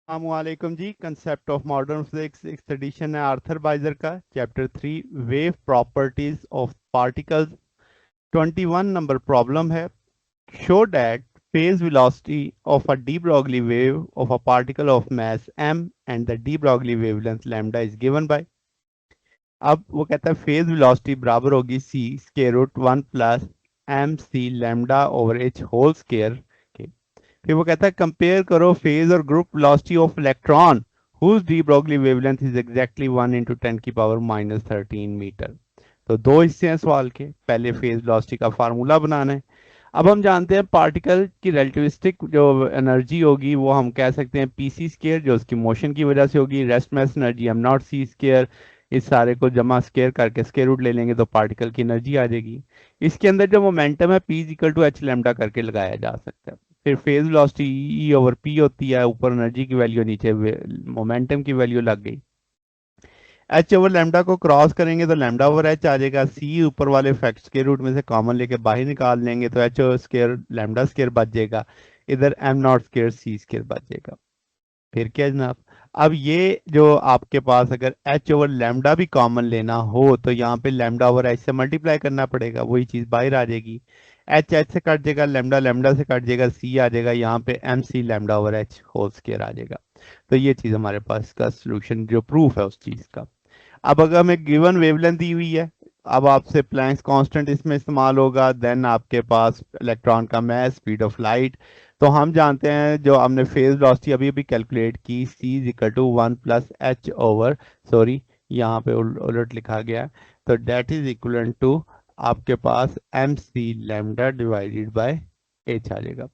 अस्सलामुअलैकुम जी। Concept of modern physics sixth edition है आर्थर बाइजर का, chapter 3 wave properties of particles. 21 number problem है। Show that phase velocity of a de Broglie wave of a particle of mass m and the de Broglie wavelength lambda is given by। अब वो कहता है phase velocity बराबर होगी C square root 1 plus M C lambda over H whole square के। फिर वो कहता है कंपेयर करो फेज और group velocity of electron whose de Broglie wavelength is exactly 1 into 10 की पावर माइनस 13 मीटर। तो दो हिस्से हैं सवाल के। पहले फेज वेलोसिटी का फार्मूला बनाना है। अब हम जानते हैं पार्टिकल की रिलेटिविस्टिक जो एनर्जी होगी वो हम कह सकते हैं पी सी स्केयर, जो उसकी मोशन की वजह से होगी। Rest mass energy M naught C square. इस सारे को जमा स्केयर करके स्केयर रूट ले लेंगे तो पार्टिकल की एनर्जी आ जाएगी। इसके अंदर जो मोमेंटम है P equal to H lambda करके लगाया जा सकता है। फिर phase velocity E over P होती है, ऊपर एनर्जी की वैल्यू, नीचे मोमेंटम की वैल्यू लग गई। एच ओवर लैम्डा को क्रॉस करेंगे तो लैम्डा ओवर एच आ जाएगा। सी ऊपर वाले फैक्ट्स के रूट में से कॉमन लेके बाहर निकाल लेंगे तो एच स्केयर लैम्डा स्केयर बच जाएगा। इधर M naught square C square बच जाएगा। फिर क्या है जनाब? अब ये जो आपके पास अगर एच ओवर लैम्डा भी कॉमन लेना हो तो यहाँ पे लैम्डा ओवर एच से मल्टीप्लाई करना पड़ेगा, वही चीज बाहर आ जाएगी। एच एच से कट जाएगा, लैम्डा लैम्डा से कट जाएगा, सी आ जाएगा, यहाँ पे M C lambda over H whole square आ जाएगा। तो ये चीज हमारे पास इसका सोल्यूशन जो प्रूफ है उस चीज का। अब अगर हमें गिवन वेवलेंथ दी हुई है, अब आपसे प्लैंक्स कांस्टेंट इसमें इस्तेमाल होगा, देन आपके पास इलेक्ट्रॉन का मास, स्पीड ऑफ लाइट। तो हम जानते हैं जो हमने फेज वेलोसिटी अभी अभी कैलकुलेट की, c is equal to 1 plus H over, sorry यहाँ पे उलट लिखा गया है, तो डेट इज इक्वल टू आपके पास M C lambda divided by H आ जाएगा।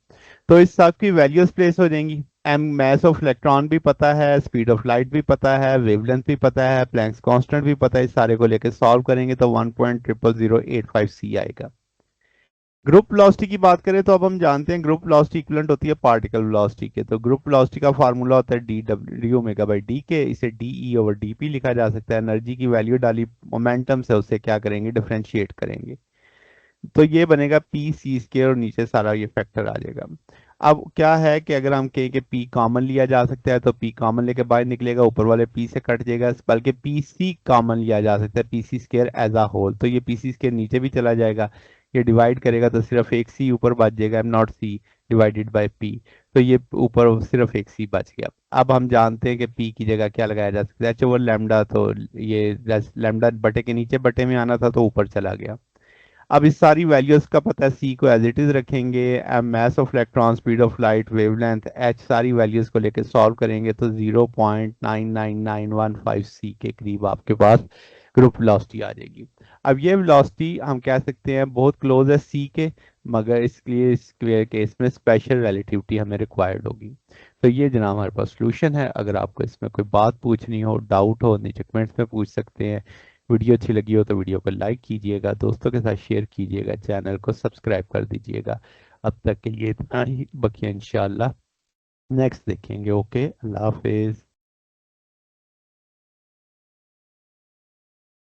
तो इस सब की वैल्यूज प्लेस हो जाएंगी। एम मैस ऑफ इलेक्ट्रॉन भी पता है, स्पीड ऑफ लाइट भी पता है, वेवलेंथ भी पता है, प्लैंक्स कांस्टेंट भी पता है। इस सारे को लेकर सॉल्व करेंगे तो 1.00085 सी आएगा। ग्रुप वेलोसिटी की बात करें तो अब हम जानते हैं ग्रुप वेलोसिटी इक्विवेलेंट होती है पार्टिकल वेलोसिटी के। तो ग्रुप वेलोसिटी का फार्मूला होता है D W D omega by D के। इसे D E over D P लिखा जा सकता है। एनर्जी की वैल्यू डाली मोमेंटम से, उससे क्या करेंगे, डिफरेंशिएट करेंगे। तो ये बनेगा पी सी स्केयर और नीचे सारा ये फैक्टर आ जाएगा। अब क्या है कि अगर हम कहें कि पी कॉमन लिया जा सकता है तो पी कॉमन लेके बाहर निकलेगा, ऊपर वाले पी से कट जाएगा। बल्कि पी सी कॉमन लिया जा सकता है, P C square as a whole. तो ये पी सी स्केयर नीचे भी चला जाएगा, ये डिवाइड करेगा तो सिर्फ एक सी ऊपर बच जाएगा, M naught C divided by P. तो ये ऊपर सिर्फ एक सी बच गया। अब हम जानते हैं कि पी की जगह क्या लगाया जा सकता है, एच ओवर लैम्डा। तो ये लैम्डा बटे के नीचे बटे में आना था तो ऊपर चला गया। अब इस सारी वैल्यूज का पता है, सी को एज इट इज रखेंगे, mass of electron, speed of light, wavelength, H, सारी वैल्यूज को लेकर सॉल्व करेंगे तो 0.99915 सी के करीब आपके पास ग्रुप वेलोसिटी आ जाएगी। अब ये वेलोसिटी हम कह सकते हैं बहुत क्लोज है सी के, मगर इस केस में स्पेशल रिलेटिविटी हमें रिक्वायर्ड होगी। तो ये जनाब हमारे पास सोल्यूशन है। अगर आपको इसमें कोई बात पूछनी हो, डाउट हो, नीचे कमेंट्स में पूछ सकते हैं। वीडियो अच्छी लगी हो तो वीडियो को लाइक कीजिएगा, दोस्तों के साथ शेयर कीजिएगा, चैनल को सब्सक्राइब कर दीजिएगा। अब तक के लिए इतना ही, बकिया इंशाल्लाह नेक्स्ट देखेंगे। ओके, अल्लाह हाफिज।